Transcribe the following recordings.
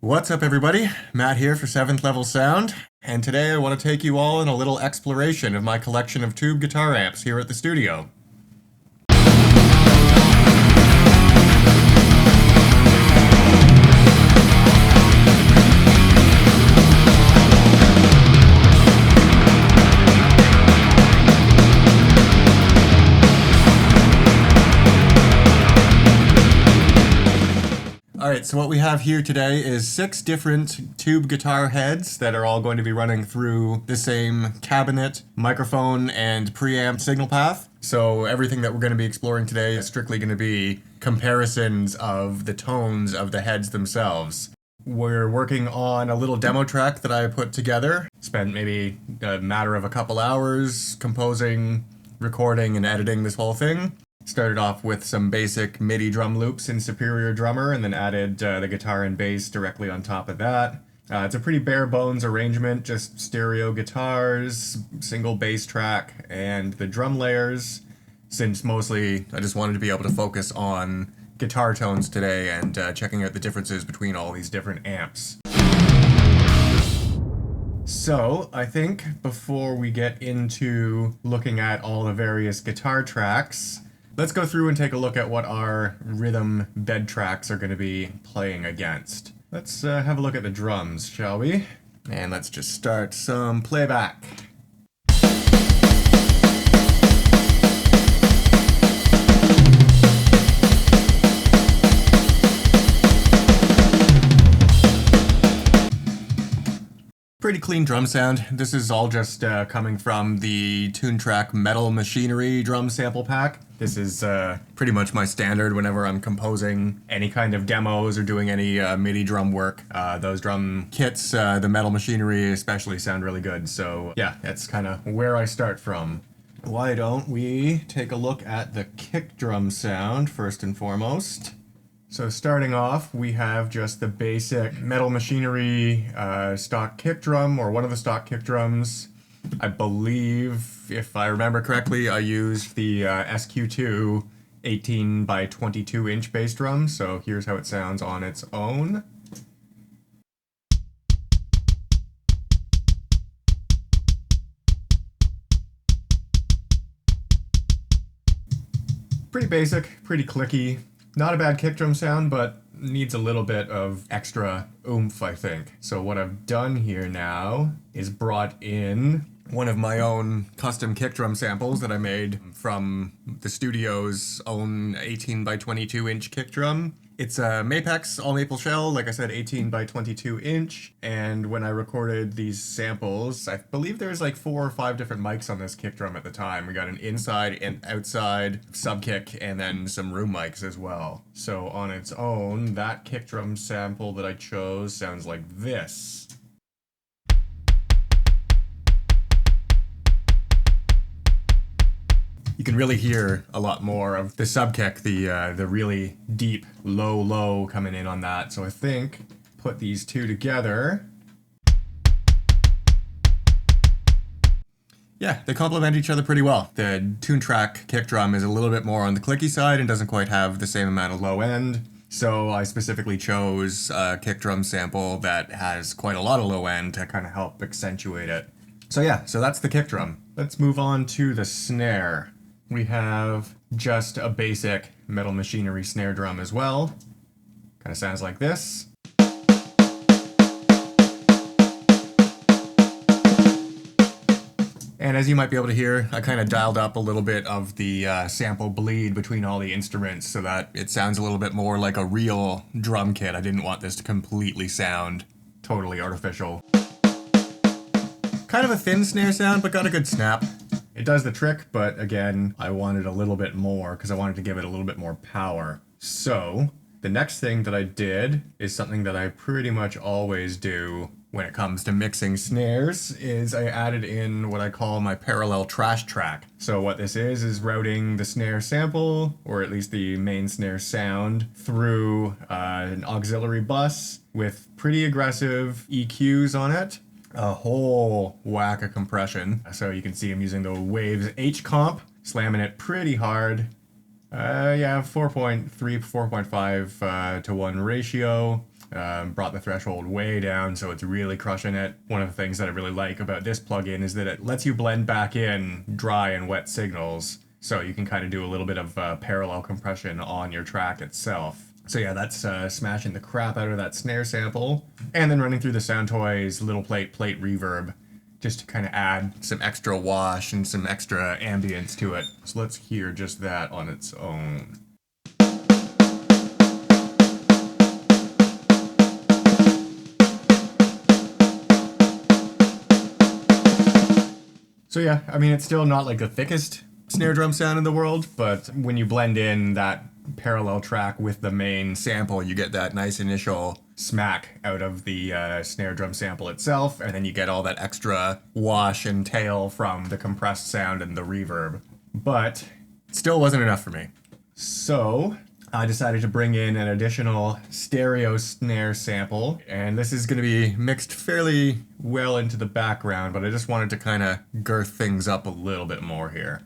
What's up, everybody? Matt here for 7th Level Sound, and today I want to take you all on a little exploration of my collection of tube guitar amps here at the studio. Alright, so what we have here today is 6 different tube guitar heads that are all going to be running through the same cabinet, microphone, and preamp signal path. So everything that we're going to be exploring today is strictly going to be comparisons of the tones of the heads themselves. We're working on a little demo track that I put together. Spent maybe a matter of a couple hours composing, recording, and editing this whole thing. Started off with some basic MIDI drum loops in Superior Drummer, and then added the guitar and bass directly on top of that. It's a pretty bare bones arrangement, just stereo guitars, single bass track, and the drum layers, since mostly I just wanted to be able to focus on guitar tones today and checking out the differences between all these different amps. So, I think before we get into looking at all the various guitar tracks, let's go through and take a look at what our rhythm bed tracks are going to be playing against. Let's have a look at the drums, shall we? And let's just start some playback. Pretty clean drum sound. This is all just coming from the Toontrack Metal Machinery drum sample pack. This is pretty much my standard whenever I'm composing any kind of demos or doing any MIDI drum work. Those drum kits, the Metal Machinery especially, sound really good. So yeah, that's kind of where I start from. Why don't we take a look at the kick drum sound first and foremost. So starting off, we have just the basic Metal Machinery stock kick drum, or one of the stock kick drums. I believe, if I remember correctly, I used the SQ2 18 by 22 inch bass drum, so here's how it sounds on its own. Pretty basic, pretty clicky. Not a bad kick drum sound, but needs a little bit of extra oomph, I think. So what I've done here now is brought in one of my own custom kick drum samples that I made from the studio's own 18 by 22 inch kick drum. It's a Mapex all maple shell, like I said, 18 by 22 inch. And when I recorded these samples, I believe there's like 4 or 5 different mics on this kick drum at the time. We got an inside and outside sub kick, and then some room mics as well. So on its own, that kick drum sample that I chose sounds like this. You can really hear a lot more of the sub kick, the really deep low coming in on that. So I think put these two together. Yeah, they complement each other pretty well. The Toontrack kick drum is a little bit more on the clicky side and doesn't quite have the same amount of low end. So I specifically chose a kick drum sample that has quite a lot of low end to kind of help accentuate it. So yeah, so that's the kick drum. Let's move on to the snare. We have just a basic Metal Machinery snare drum as well. Kind of sounds like this. And as you might be able to hear, I kind of dialed up a little bit of the sample bleed between all the instruments so that it sounds a little bit more like a real drum kit. I didn't want this to completely sound totally artificial. Kind of a thin snare sound, but got a good snap. It does the trick, but again, I wanted a little bit more because I wanted to give it a little bit more power. So the next thing that I did is something that I pretty much always do when it comes to mixing snares, is I added in what I call my parallel trash track. So what this is routing the snare sample, or at least the main snare sound, through an auxiliary bus with pretty aggressive EQs on it. A whole whack of compression. So you can see I'm using the Waves H comp, slamming it pretty hard. Yeah, 4.3, 4.5 to 1 ratio. brought the threshold way down, so it's really crushing it. One of the things that I really like about this plugin is that it lets you blend back in dry and wet signals, so you can kind of do a little bit of parallel compression on your track itself. So yeah, that's smashing the crap out of that snare sample, and then running through the Soundtoys little plate reverb, just to kind of add some extra wash and some extra ambience to it. So let's hear just that on its own. So yeah, I mean, it's still not like the thickest snare drum sound in the world, but when you blend in that parallel track with the main sample, you get that nice initial smack out of the snare drum sample itself, and then you get all that extra wash and tail from the compressed sound and the reverb. But it still wasn't enough for me. So I decided to bring in an additional stereo snare sample, and this is going to be mixed fairly well into the background, but I just wanted to kind of girth things up a little bit more here.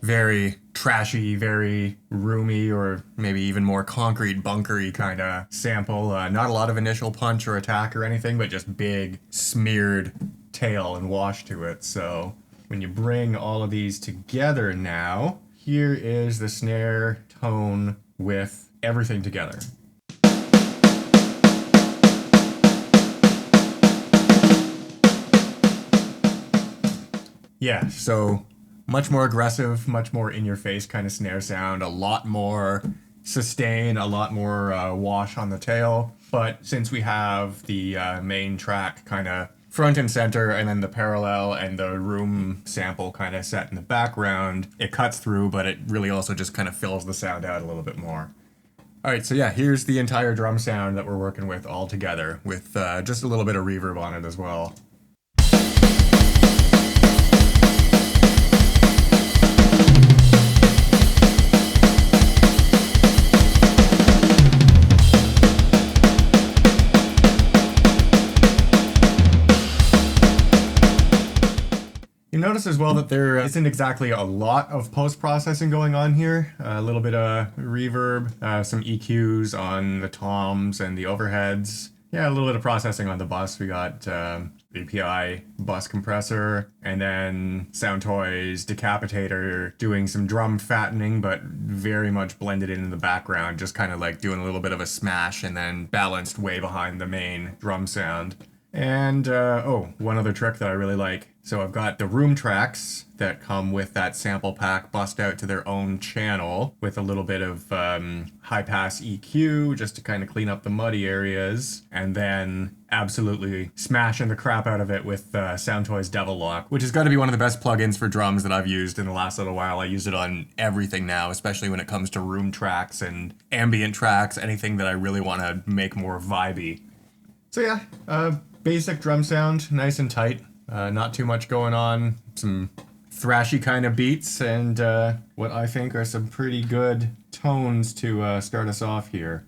Very trashy, very roomy, or maybe even more concrete, bunkery kind of sample. Not a lot of initial punch or attack or anything, but just big, smeared tail and wash to it. So when you bring all of these together now, here is the snare tone with everything together. Yeah, so much more aggressive, much more in-your-face kind of snare sound, a lot more sustain, a lot more wash on the tail. But since we have the main track kind of front and center, and then the parallel and the room sample kind of set in the background, it cuts through, but it really also just kind of fills the sound out a little bit more. Alright, so yeah, here's the entire drum sound that we're working with all together, with just a little bit of reverb on it as well. You notice as well that there isn't exactly a lot of post-processing going on here. A little bit of reverb, some EQs on the toms and the overheads. Yeah, a little bit of processing on the bus. We got API bus compressor, and then Soundtoys decapitator doing some drum fattening, but very much blended in the background, just kind of like doing a little bit of a smash and then balanced way behind the main drum sound. And, oh, one other trick that I really like. So I've got the room tracks that come with that sample pack bust out to their own channel with a little bit of high-pass EQ just to kind of clean up the muddy areas, and then absolutely smashing the crap out of it with Soundtoys Devil Lock, which has got to be one of the best plugins for drums that I've used in the last little while. I use it on everything now, especially when it comes to room tracks and ambient tracks, anything that I really want to make more vibey. So yeah, basic drum sound, nice and tight. Not too much going on, some thrashy kind of beats, and what I think are some pretty good tones to start us off here.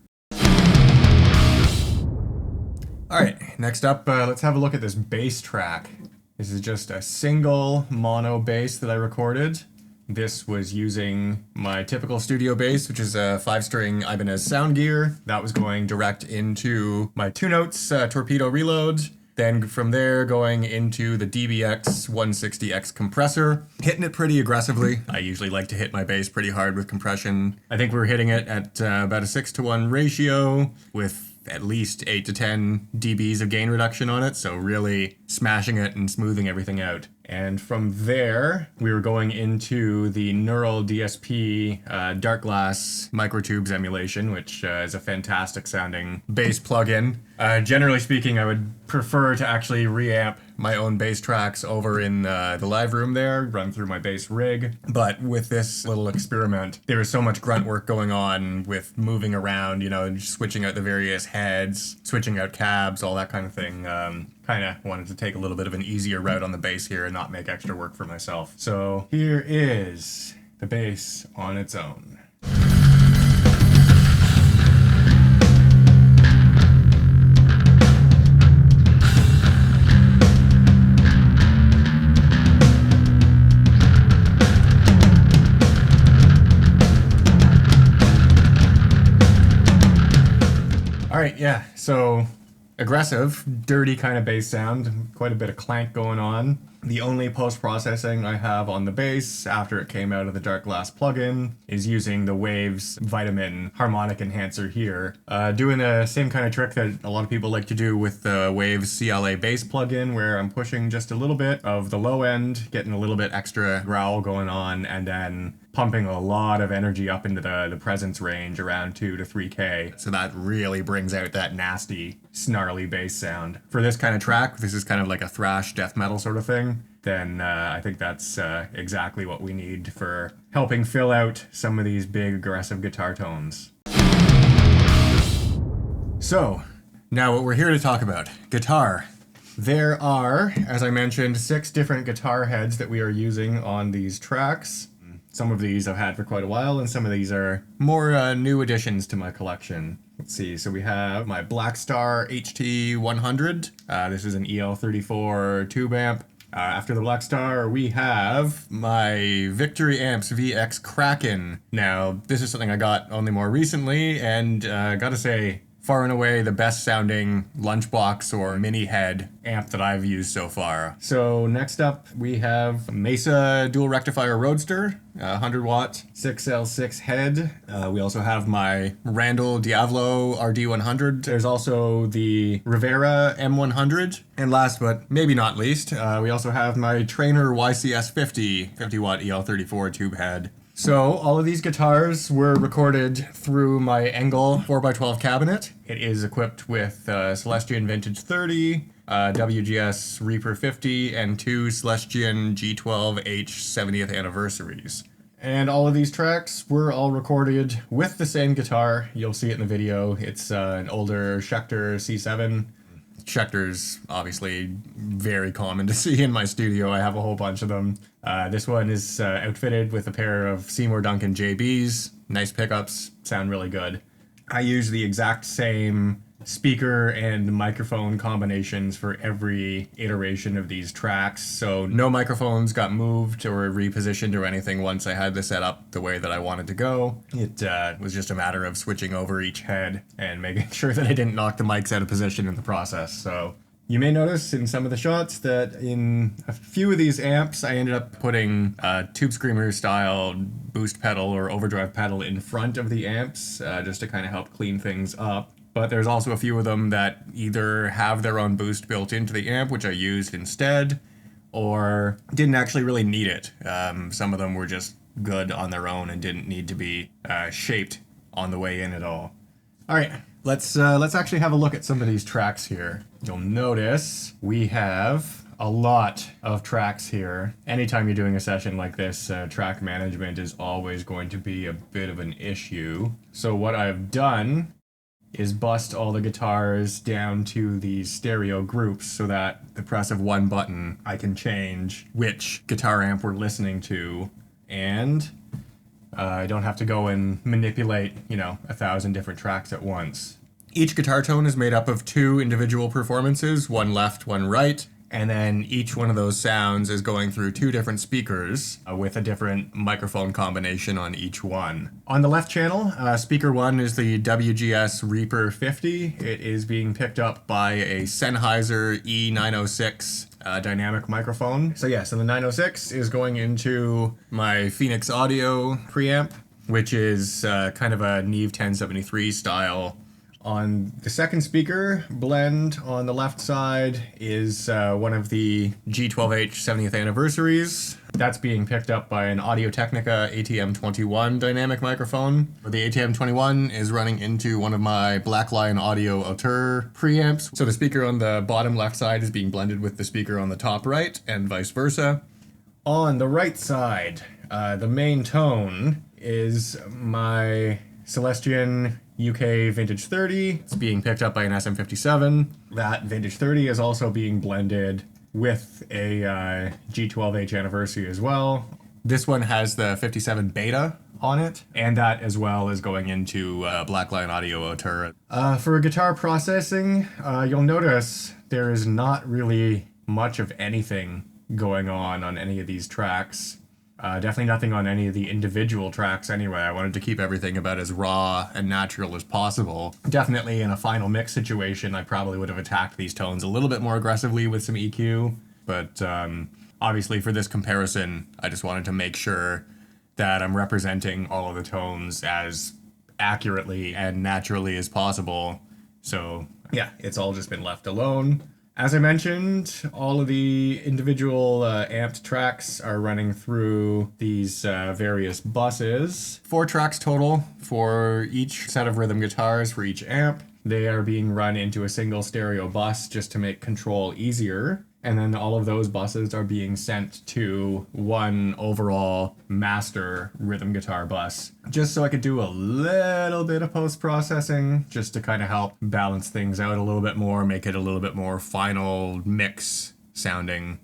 Alright, next up, let's have a look at this bass track. This is just a single mono bass that I recorded. This was using my typical studio bass, which is a 5-string Ibanez sound gear. That was going direct into my 2-Notes Torpedo Reload. Then from there, going into the DBX 160X compressor, hitting it pretty aggressively. I usually like to hit my bass pretty hard with compression. I think we're hitting it at about a 6-to-1 ratio with at least 8 to 10 dBs of gain reduction on it, so really smashing it and smoothing everything out. And from there, we were going into the Neural DSP Dark Glass Microtubes emulation, which is a fantastic sounding bass plugin. Generally speaking, I would prefer to actually reamp my own bass tracks over in the live room there, run through my bass rig. But with this little experiment, there was so much grunt work going on with moving around, you know, switching out the various heads, switching out cabs, all that kind of thing. Kind of wanted to take a little bit of an easier route on the bass here and not make extra work for myself. So here is the bass on its own. right, yeah, so aggressive, dirty kind of bass sound, quite a bit of clank going on. The only post-processing I have on the bass after it came out of the Dark Glass plugin is using the Waves Vitamin harmonic enhancer here. Doing the same kind of trick that a lot of people like to do with the Waves CLA bass plugin, where I'm pushing just a little bit of the low end, getting a little bit extra growl going on, and then pumping a lot of energy up into the presence range around 2 to 3K. So that really brings out that nasty, snarly bass sound. For this kind of track, this is kind of like a thrash death metal sort of thing, then I think that's exactly what we need for helping fill out some of these big aggressive guitar tones. So, now what we're here to talk about, guitar. There are, as I mentioned, 6 different guitar heads that we are using on these tracks. Some of these I've had for quite a while, and some of these are more new additions to my collection. Let's see, so we have my Blackstar HT100. This is an EL34 tube amp. After the Blackstar, we have my Victory Amps VX Kraken. Now, this is something I got only more recently, and gotta say, far and away the best sounding lunchbox or mini head amp that I've used so far. So next up we have Mesa Dual Rectifier Roadster, 100 watt 6L6 head. We also have my Randall Diavolo RD100. There's also the Rivera M100. And last but maybe not least, we also have my Trainer YCS50 50 watt EL34 tube head. So, all of these guitars were recorded through my Engl 4x12 cabinet. It is equipped with Celestion Vintage 30, WGS Reaper 50, and 2 Celestion G12H 70th anniversaries. And all of these tracks were all recorded with the same guitar. You'll see it in the video. It's an older Schecter C7. Schecter's obviously very common to see in my studio. I have a whole bunch of them. This one is outfitted with a pair of Seymour Duncan JBs. Nice pickups, sound really good. I use the exact same speaker and microphone combinations for every iteration of these tracks, so no microphones got moved or repositioned or anything once I had this set up the way that I wanted to go. It was just a matter of switching over each head and making sure that I didn't knock the mics out of position in the process. So you may notice in some of the shots that in a few of these amps I ended up putting a Tube Screamer style boost pedal or overdrive pedal in front of the amps just to kind of help clean things up. But there's also a few of them that either have their own boost built into the amp, which I used instead, or didn't actually really need it. Some of them were just good on their own and didn't need to be shaped on the way in at all. All right, let's actually have a look at some of these tracks here. You'll notice we have a lot of tracks here. Anytime you're doing a session like this, track management is always going to be a bit of an issue. So what I've done is bust all the guitars down to these stereo groups so that the press of one button I can change which guitar amp we're listening to, and I don't have to go and manipulate, 1,000 different tracks at once. Each guitar tone is made up of 2 individual performances, one left, one right, and then each one of those sounds is going through 2 different speakers with a different microphone combination on each one. On the left channel, speaker 1 is the WGS Reaper 50. It is being picked up by a Sennheiser E906 dynamic microphone. So the 906 is going into my Phoenix Audio preamp, which is kind of a Neve 1073 style. On the second speaker blend on the left side is one of the G12H 70th anniversaries. That's being picked up by an Audio-Technica ATM21 dynamic microphone. The ATM21 is running into one of my Blackline Audio Auteur preamps. So the speaker on the bottom left side is being blended with the speaker on the top right, and vice versa. On the right side, the main tone is my Celestion UK Vintage 30. It's being picked up by an SM57. That Vintage 30 is also being blended with a G12H anniversary as well. This one has the 57 beta on it, and that as well is going into Blackline Audio Auteur. For guitar processing, you'll notice there is not really much of anything going on any of these tracks. Definitely nothing on any of the individual tracks anyway. I wanted to keep everything about as raw and natural as possible. Definitely in a final mix situation, I probably would have attacked these tones a little bit more aggressively with some EQ, but obviously for this comparison, I just wanted to make sure that I'm representing all of the tones as accurately and naturally as possible. So yeah, it's all just been left alone. As I mentioned, all of the individual amped tracks are running through these various buses. 4 tracks total for each set of rhythm guitars for each amp. They are being run into a single stereo bus just to make control easier. And then all of those buses are being sent to one overall master rhythm guitar bus, just so I could do a little bit of post-processing, just to kind of help balance things out a little bit more, make it a little bit more final mix sounding.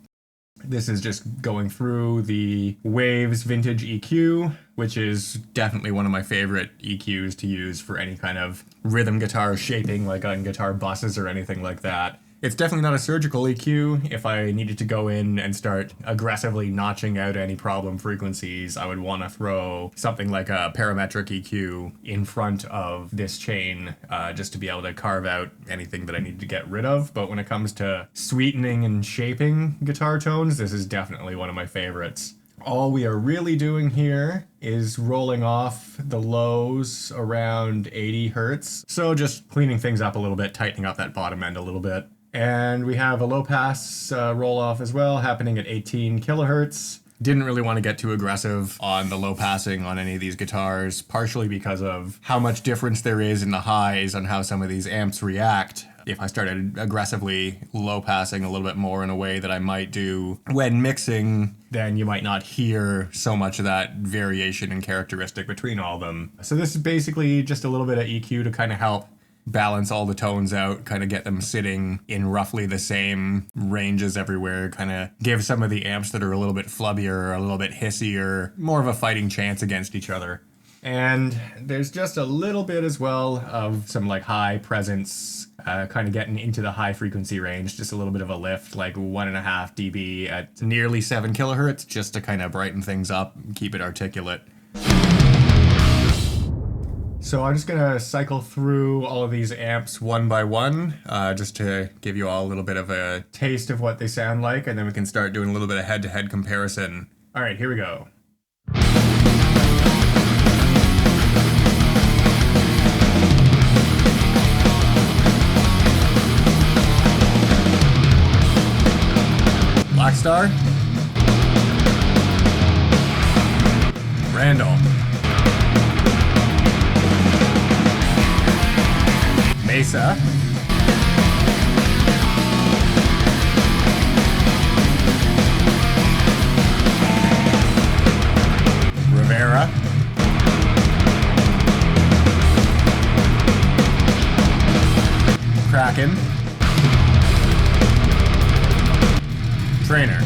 This is just going through the Waves Vintage EQ, which is definitely one of my favorite EQs to use for any kind of rhythm guitar shaping, like on guitar buses or anything like that. It's definitely not a surgical EQ. If I needed to go in and start aggressively notching out any problem frequencies, I would want to throw something like a parametric EQ in front of this chain just to be able to carve out anything that I need to get rid of. But when it comes to sweetening and shaping guitar tones, this is definitely one of my favorites. All we are really doing here is rolling off the lows around 80 hertz. So just cleaning things up a little bit, tightening up that bottom end a little bit. And we have a low pass roll off as well, happening at 18 kilohertz. Didn't really want to get too aggressive on the low passing on any of these guitars, partially because of how much difference there is in the highs on how some of these amps react. If I started aggressively low passing a little bit more in a way that I might do when mixing, then you might not hear so much of that variation and characteristic between all of them. So this is basically just a little bit of EQ to kind of help balance all the tones out, kind of get them sitting in roughly the same ranges everywhere, kind of give some of the amps that are a little bit flubbier, a little bit hissier, more of a fighting chance against each other. And there's just a little bit as well of some like high presence, kind of getting into the high frequency range, just a little bit of a lift, like 1.5 dB at nearly 7 kilohertz, just to kind of brighten things up and keep it articulate. So I'm just gonna cycle through all of these amps one by one, just to give you all a little bit of a taste of what they sound like, and then we can start doing a little bit of head-to-head comparison. All right, here we go. Blackstar, Randall, Mesa, Rivera, Kraken, Trainer.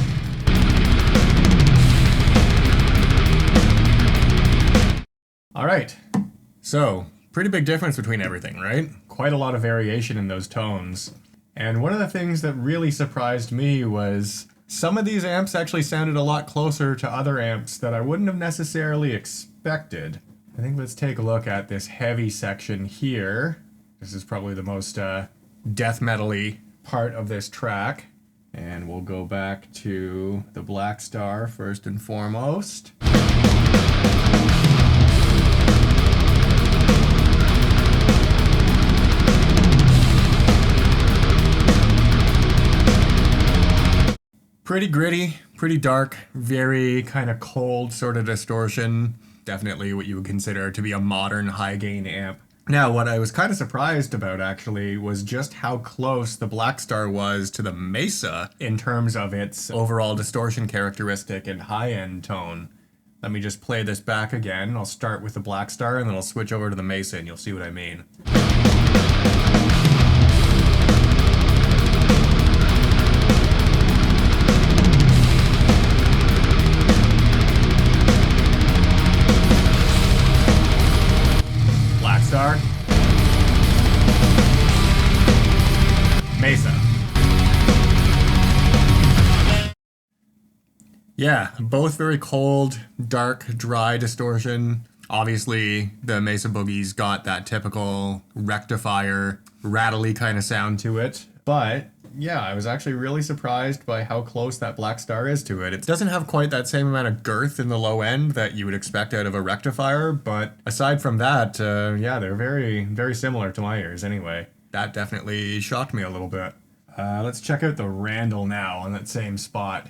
All right, so pretty big difference between everything, right? Quite a lot of variation in those tones. And one of the things that really surprised me was some of these amps actually sounded a lot closer to other amps that I wouldn't have necessarily expected. I think let's take a look at this heavy section here. This is probably the most death metal-y part of this track. And we'll go back to the Blackstar first and foremost. Pretty gritty, pretty dark, very kind of cold sort of distortion. Definitely what you would consider to be a modern high gain amp. Now, what I was kind of surprised about actually was just how close the Blackstar was to the Mesa in terms of its overall distortion characteristic and high-end tone. Let me just play this back again. I'll start with the Blackstar and then I'll switch over to the Mesa and you'll see what I mean. Blackstar, Mesa. Yeah, both very cold, dark, dry distortion. Obviously, the Mesa Boogie's got that typical rectifier, rattly kind of sound to it. But yeah, I was actually really surprised by how close that Black Star is to it. It doesn't have quite that same amount of girth in the low end that you would expect out of a rectifier, but aside from that, yeah, they're very, very similar to my ears anyway. That definitely shocked me a little bit. Let's check out the Randall now on that same spot.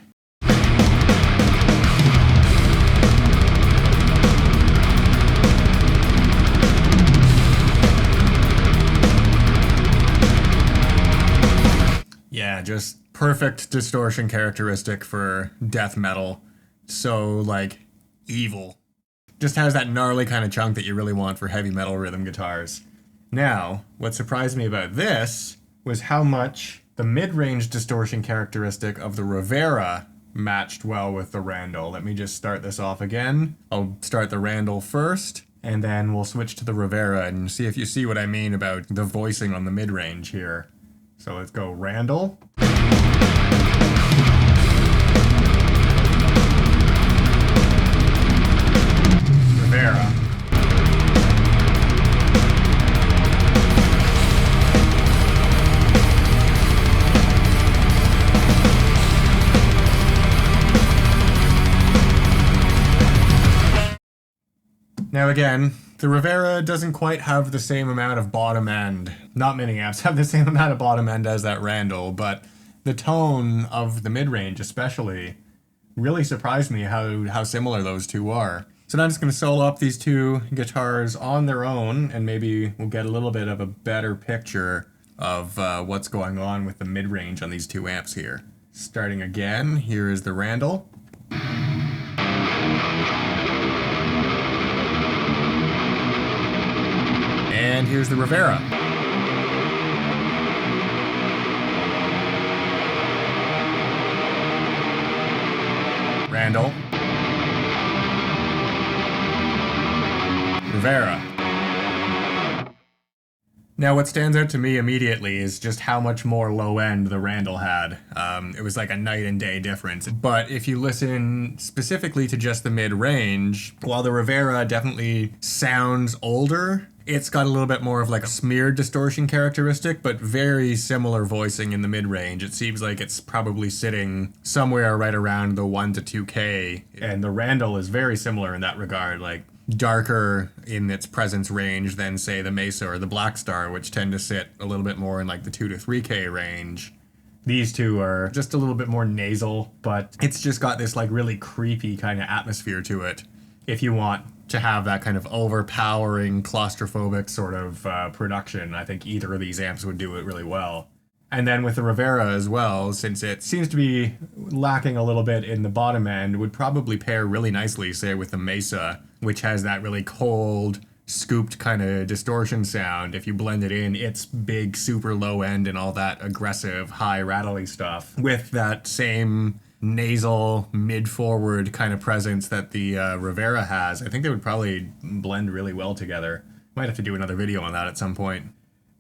Yeah, just perfect distortion characteristic for death metal. So, like, evil. Just has that gnarly kind of chunk that you really want for heavy metal rhythm guitars. Now, what surprised me about this was how much the mid-range distortion characteristic of the Rivera matched well with the Randall. Let me just start this off again. I'll start the Randall first, and then we'll switch to the Rivera and see if you see what I mean about the voicing on the mid-range here. So let's go Randall. Rivera. Now again, the Rivera doesn't quite have the same amount of bottom end. Not many amps have the same amount of bottom end as that Randall, but the tone of the mid-range especially really surprised me how similar those two are. So now I'm just going to solo up these two guitars on their own, and maybe we'll get a little bit of a better picture of what's going on with the mid-range on these two amps here. Starting again, here is the Randall. And here's the Rivera. Randall. Rivera. Now what stands out to me immediately is just how much more low end the Randall had. It was like a night and day difference. But if you listen specifically to just the mid-range, while the Rivera definitely sounds older, it's got a little bit more of like a smeared distortion characteristic, but very similar voicing in the mid-range. It seems like it's probably sitting somewhere right around the 1 to 2K. And the Randall is very similar in that regard, like darker in its presence range than, say, the Mesa or the Black Star, which tend to sit a little bit more in like the 2 to 3K range. These two are just a little bit more nasal, but it's just got this like really creepy kind of atmosphere to it. If you want to have that kind of overpowering, claustrophobic sort of production, I think either of these amps would do it really well. And then with the Rivera as well, since it seems to be lacking a little bit in the bottom end, would probably pair really nicely, say, with the Mesa, which has that really cold, scooped kind of distortion sound. If you blend it in, it's big, super low end and all that aggressive, high, rattly stuff with that same nasal, mid-forward kind of presence that the Rivera has. I think they would probably blend really well together. Might have to do another video on that at some point.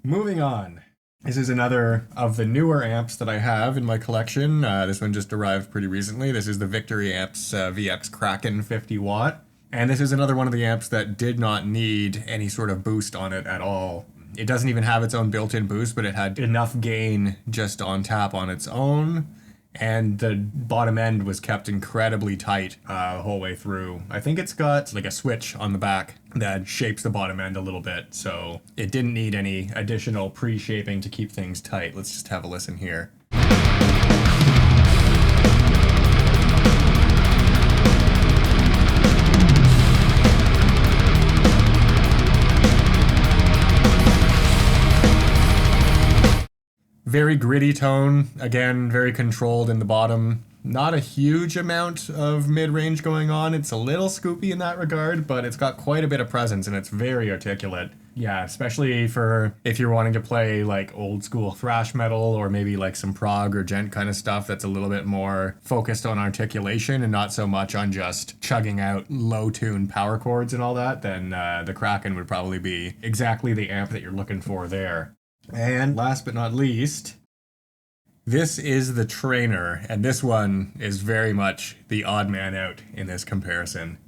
Moving on. This is another of the newer amps that I have in my collection. This one just arrived pretty recently. This is the Victory Amps VX Kraken 50 watt. And this is another one of the amps that did not need any sort of boost on it at all. It doesn't even have its own built-in boost, but it had enough gain just on tap on its own. And the bottom end was kept incredibly tight the whole way through. I think it's got like a switch on the back that shapes the bottom end a little bit, so it didn't need any additional pre-shaping to keep things tight. Let's just have a listen here. Very gritty tone, again, very controlled in the bottom. Not a huge amount of mid-range going on. It's a little scoopy in that regard, but it's got quite a bit of presence and it's very articulate. Yeah, especially for if you're wanting to play like old school thrash metal or maybe like some prog or gent kind of stuff that's a little bit more focused on articulation and not so much on just chugging out low-tuned power chords and all that, then the Kraken would probably be exactly the amp that you're looking for there. And last but not least, This is the trainer, and this one is very much the odd man out in this comparison.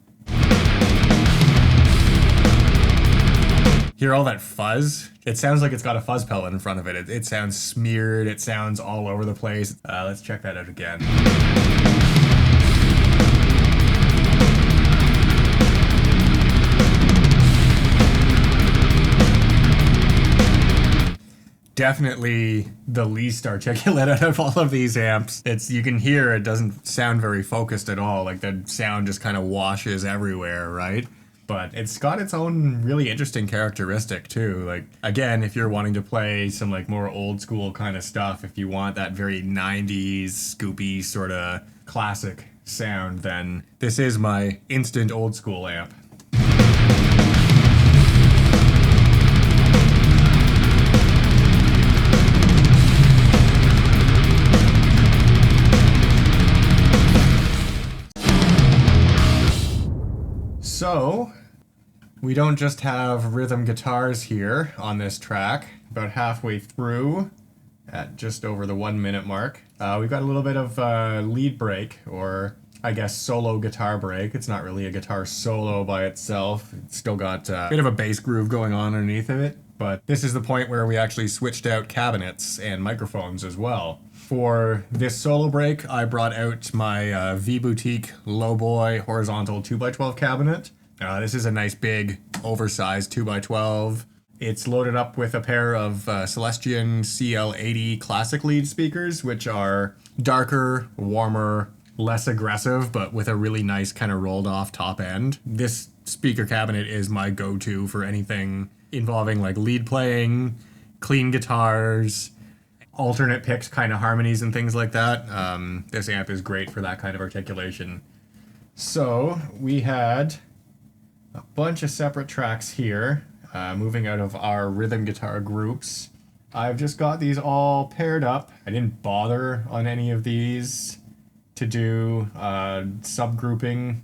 Hear all that fuzz? It sounds like it's got a fuzz pellet in front of it. It sounds smeared, it sounds all over the place. Let's check that out again. Definitely the least articulate out of all of these amps. You can hear it doesn't sound very focused at all. Like the sound just kind of washes everywhere, right? But it's got its own really interesting characteristic too. Like, again, if you're wanting to play some like more old school kind of stuff, if you want that very 90s scoopy sort of classic sound, then this is my instant old school amp. So, we don't just have rhythm guitars here on this track. About halfway through, at just over the 1 minute mark, we've got a little bit of lead break, or I guess solo guitar break. It's not really a guitar solo by itself. It's still got a bit of a bass groove going on underneath of it. But this is the point where we actually switched out cabinets and microphones as well. For this solo break, I brought out my VBoutique Lowboy horizontal 2x12 cabinet. This is a nice big oversized 2x12. It's loaded up with a pair of Celestion CL80 classic lead speakers, which are darker, warmer, less aggressive, but with a really nice kind of rolled off top end. This speaker cabinet is my go-to for anything involving like lead playing, clean guitars, alternate picks kind of harmonies and things like that. This amp is great for that kind of articulation. So we had a bunch of separate tracks here, moving out of our rhythm guitar groups. I've just got these all paired up. I didn't bother on any of these to do subgrouping,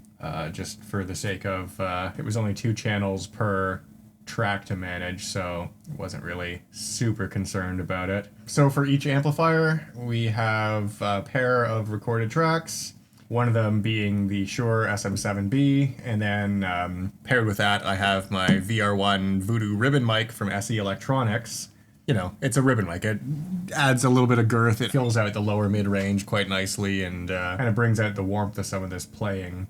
just for the sake of, it was only 2 channels per track to manage, so wasn't really super concerned about it. So for each amplifier, we have a pair of recorded tracks, one of them being the Shure SM7B, and then paired with that, I have my VR1 Voodoo ribbon mic from SE Electronics. You know, it's a ribbon mic. It adds a little bit of girth. It fills out the lower mid-range quite nicely and kind of brings out the warmth of some of this playing.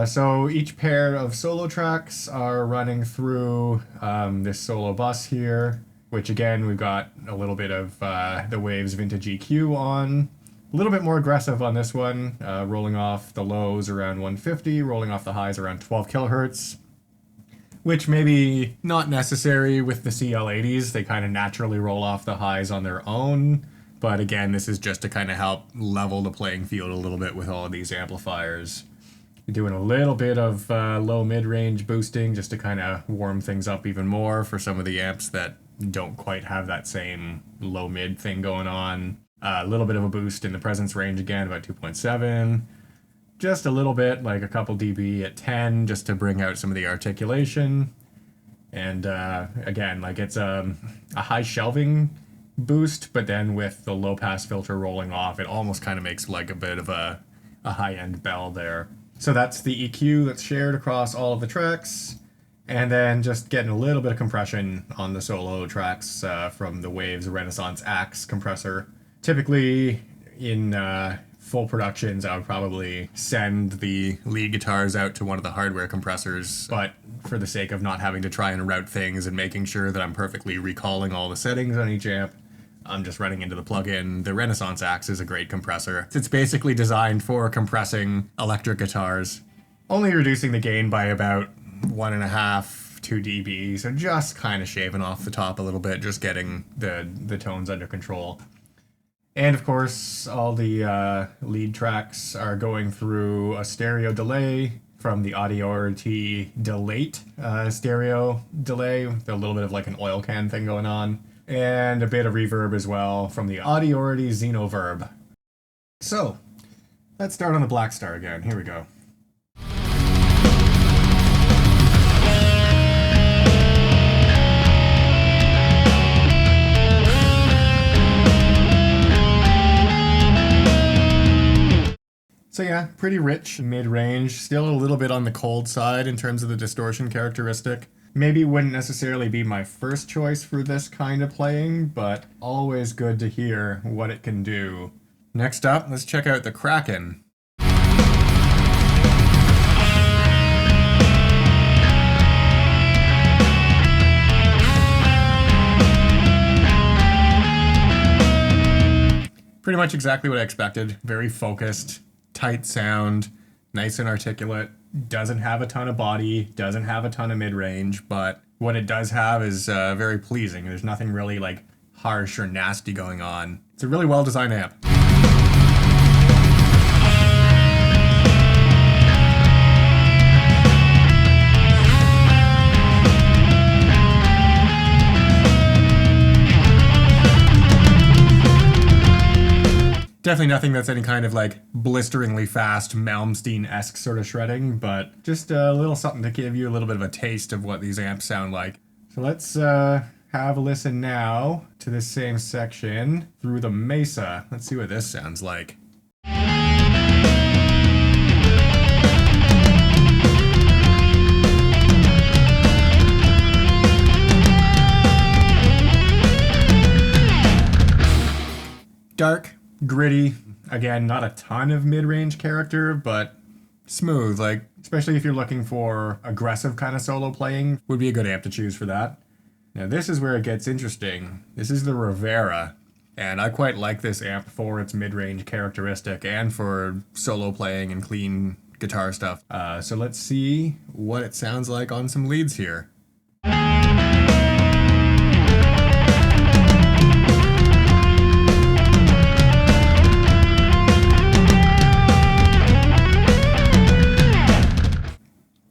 So each pair of solo tracks are running through this solo bus here, which again, we've got a little bit of the Waves Vintage EQ on. A little bit more aggressive on this one, rolling off the lows around 150, rolling off the highs around 12 kilohertz, which maybe not necessary with the CL80s. They kind of naturally roll off the highs on their own. But again, this is just to kind of help level the playing field a little bit with all of these amplifiers. Doing a little bit of low mid-range boosting just to kind of warm things up even more for some of the amps that don't quite have that same low mid thing going on. A little bit of a boost in the presence range again, about 2.7. Just a little bit, like a couple dB at 10, just to bring out some of the articulation. And again, like it's a high shelving boost, but then with the low pass filter rolling off, it almost kind of makes like a bit of a high-end bell there. So that's the EQ that's shared across all of the tracks, and then just getting a little bit of compression on the solo tracks from the Waves Renaissance Axe compressor. Typically, in full productions, I would probably send the lead guitars out to one of the hardware compressors, but for the sake of not having to try and route things and making sure that I'm perfectly recalling all the settings on each amp, I'm just running into the plugin. The Renaissance Axe is a great compressor. It's basically designed for compressing electric guitars, only reducing the gain by about 1.5, 2 dB, so just kind of shaving off the top a little bit, just getting the tones under control. And of course, all the lead tracks are going through a stereo delay from the Audio-Technica Delate stereo delay, with a little bit of like an oil can thing going on. And a bit of reverb as well from the Audio-Technica Xenoverb. So, let's start on the Black Star again. Here we go. Thank you. So yeah, pretty rich mid-range, still a little bit on the cold side in terms of the distortion characteristic. Maybe wouldn't necessarily be my first choice for this kind of playing, but always good to hear what it can do. Next up, let's check out the Kraken. Pretty much exactly what I expected. Very focused, tight sound, nice and articulate. Doesn't have a ton of body, doesn't have a ton of mid-range, but what it does have is very pleasing. There's nothing really like harsh or nasty going on. It's a really well-designed amp. Definitely nothing that's any kind of like blisteringly fast Malmsteen-esque sort of shredding, but just a little something to give you a little bit of a taste of what these amps sound like. So let's have a listen now to this same section through the Mesa. Let's see what this sounds like. Dark, gritty, again, not a ton of mid-range character, but smooth, like, especially if you're looking for aggressive kind of solo playing, would be a good amp to choose for that. Now this is where it gets interesting. This is the Rivera, and I quite like this amp for its mid-range characteristic and for solo playing and clean guitar stuff. So let's see what it sounds like on some leads here.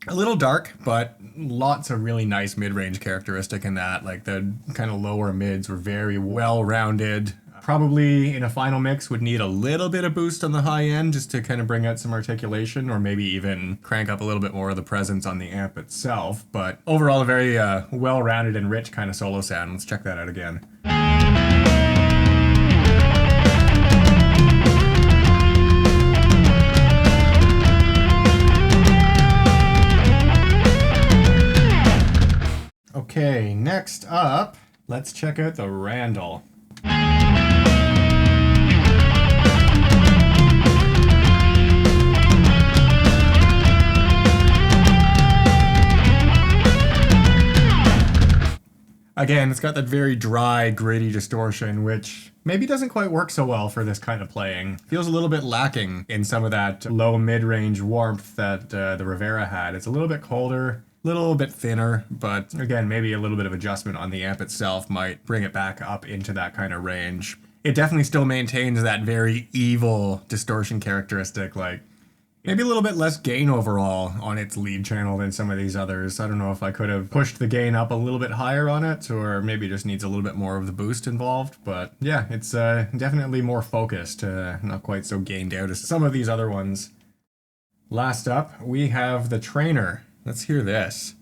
A little dark, but lots of really nice mid-range characteristic in that. Like the kind of lower mids were very well-rounded. Probably in a final mix would need a little bit of boost on the high end just to kind of bring out some articulation, or maybe even crank up a little bit more of the presence on the amp itself. But overall, a very well-rounded and rich kind of solo sound. Let's check that out again. Okay, next up, let's check out the Randall. Again, it's got that very dry, gritty distortion, which maybe doesn't quite work so well for this kind of playing. Feels a little bit lacking in some of that low mid-range warmth that the Rivera had. It's a little bit colder, little bit thinner, but again, maybe a little bit of adjustment on the amp itself might bring it back up into that kind of range. It definitely still maintains that very evil distortion characteristic, like maybe a little bit less gain overall on its lead channel than some of these others. I don't know if I could have pushed the gain up a little bit higher on it, or maybe it just needs a little bit more of the boost involved, but yeah, it's definitely more focused, not quite so gained out as some of these other ones. Last up, we have the Trainer. Let's hear this.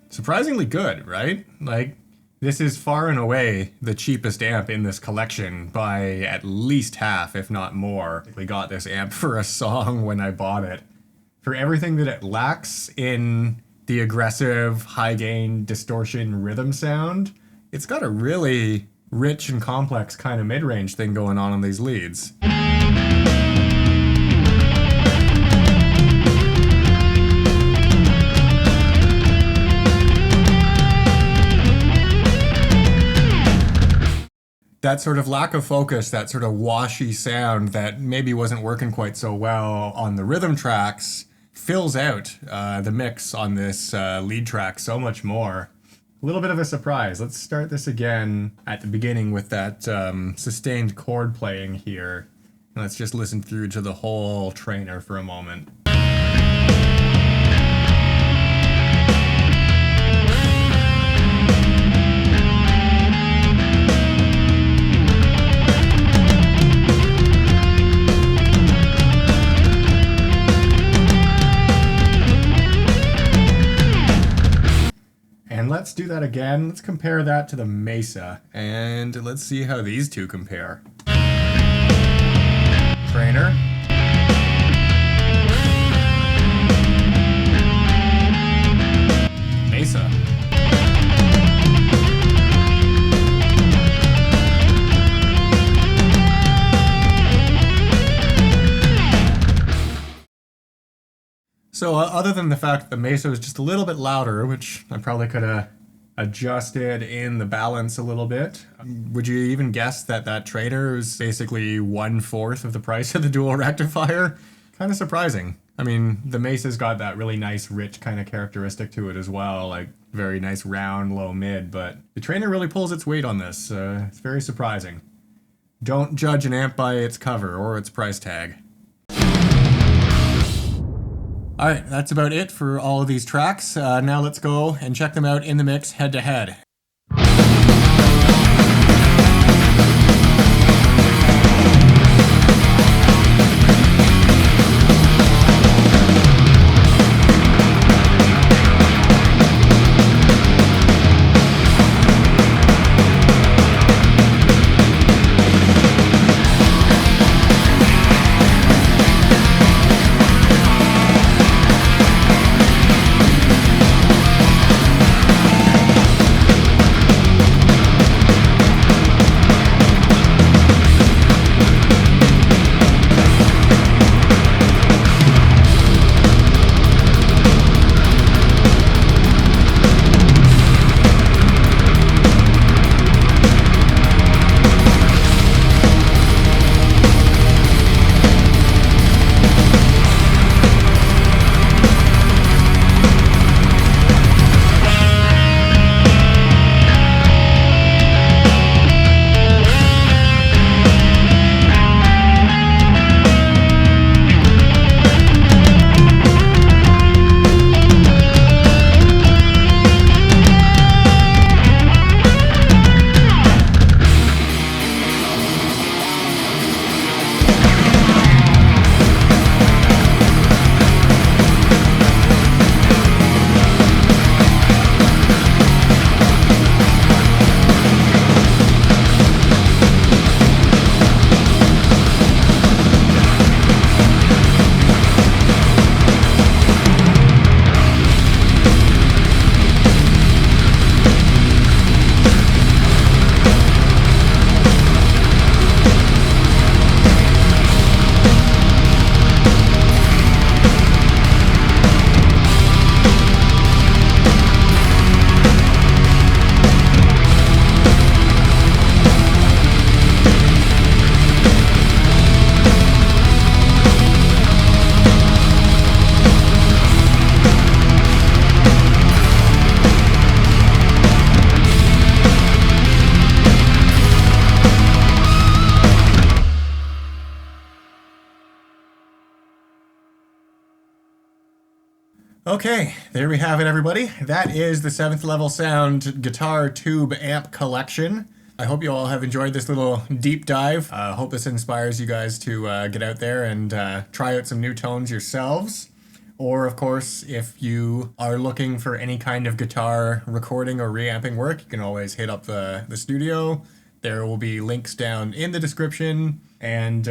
Surprisingly good, right? Like, this is far and away the cheapest amp in this collection by at least half, if not more. We got this amp for a song when I bought it. For everything that it lacks in the aggressive, high-gain, distortion, rhythm sound, it's got a really rich and complex kind of mid-range thing going on these leads. That sort of lack of focus, that sort of washy sound that maybe wasn't working quite so well on the rhythm tracks fills out the mix on this lead track so much more. A little bit of a surprise. Let's start this again at the beginning with that sustained chord playing here. And let's just listen through to the whole Trainer for a moment. let's do that again. Let's compare that to the Mesa, and let's see how these two compare. Trainer. Mesa. So other than the fact that the Mesa was just a little bit louder, which I probably could have adjusted in the balance a little bit, would you even guess that that trainer is basically 1/4 of the price of the dual rectifier? Kind of surprising. I mean, the Mesa's got that really nice, rich kind of characteristic to it as well, like very nice round, low mid, but the trainer really pulls its weight on this. It's very surprising. Don't judge an amp by its cover or its price tag. Alright, that's about it for all of these tracks. Now let's go and check them out in the mix head to head. Okay, there we have it, everybody. That is the 7th Level Sound guitar tube amp collection. I hope you all have enjoyed this little deep dive. Hope this inspires you guys to get out there and try out some new tones yourselves. Or, of course, if you are looking for any kind of guitar recording or reamping work, you can always hit up the studio. There will be links down in the description, and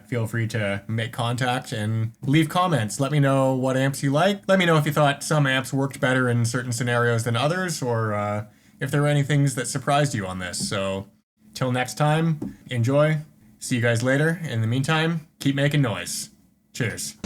feel free to make contact and leave comments. Let me know what amps you like. Let me know if you thought some amps worked better in certain scenarios than others, or if there were any things that surprised you on this. So, till next time, enjoy. See you guys later. In the meantime, keep making noise. Cheers.